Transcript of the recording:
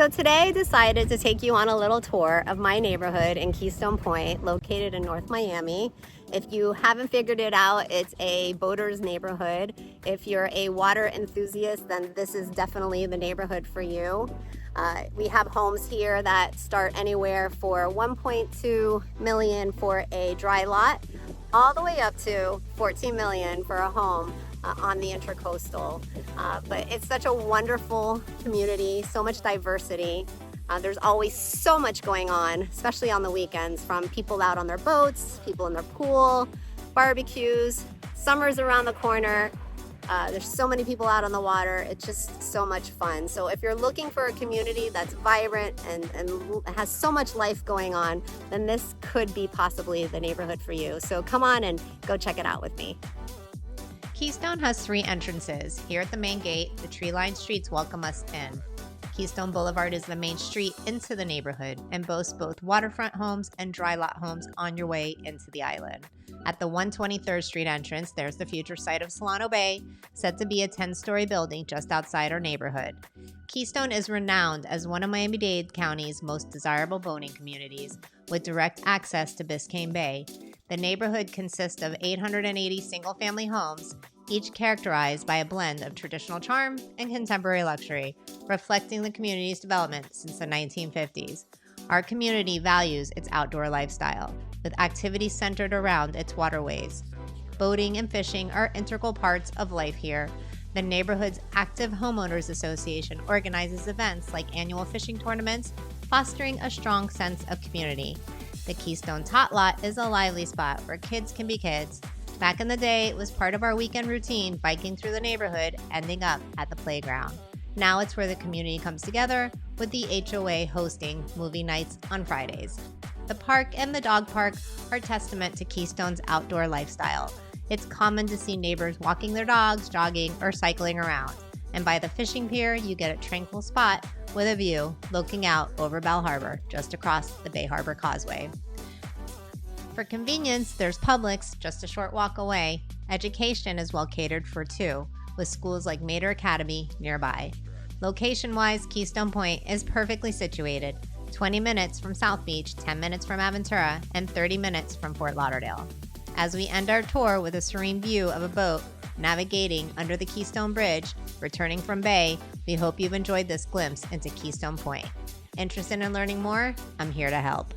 So today I decided to take you on a little tour of my neighborhood in Keystone Point, located in North Miami. If you haven't figured it out, it's a boater's neighborhood. If you're a water enthusiast, then this is definitely the neighborhood for you. We have homes here that start anywhere for $1.2 million for a dry lot, all the way up to $14 million for a home on the Intracoastal. But it's such a wonderful community, so much diversity. There's always so much going on, especially on the weekends, from people out on their boats, people in their pool, barbecues. Summer's around the corner. There's so many people out on the water. It's just so much fun. So if you're looking for a community that's vibrant and has so much life going on, then this could be possibly the neighborhood for you. So come on and go check it out with me. Keystone has 3 entrances. Here at the main gate, the tree-lined streets welcome us in. Keystone Boulevard is the main street into the neighborhood and boasts both waterfront homes and dry lot homes on your way into the island. At the 123rd Street entrance, there's the future site of Solano Bay, set to be a 10-story building just outside our neighborhood. Keystone is renowned as one of Miami-Dade County's most desirable boating communities, with direct access to Biscayne Bay. The neighborhood consists of 880 single-family homes, each characterized by a blend of traditional charm and contemporary luxury, reflecting the community's development since the 1950s. Our community values its outdoor lifestyle, with activities centered around its waterways. Boating and fishing are integral parts of life here. The neighborhood's active homeowners association organizes events like annual fishing tournaments, fostering a strong sense of community. The Keystone Tot Lot is a lively spot where kids can be kids. Back in the day, it was part of our weekend routine, biking through the neighborhood, ending up at the playground. Now it's where the community comes together, with the HOA hosting movie nights on Fridays. The park and the dog park are testament to Keystone's outdoor lifestyle. It's common to see neighbors walking their dogs, jogging, or cycling around. And by the fishing pier, you get a tranquil spot with a view looking out over Bal Harbour, just across the Bay Harbor Causeway. For convenience, there's Publix just a short walk away. Education is well catered for too, with schools like Mater Academy nearby. Location-wise, Keystone Point is perfectly situated, 20 minutes from South Beach, 10 minutes from Aventura, and 30 minutes from Fort Lauderdale. As we end our tour with a serene view of a boat navigating under the Keystone Bridge, returning from Bay, we hope you've enjoyed this glimpse into Keystone Point. Interested in learning more? I'm here to help.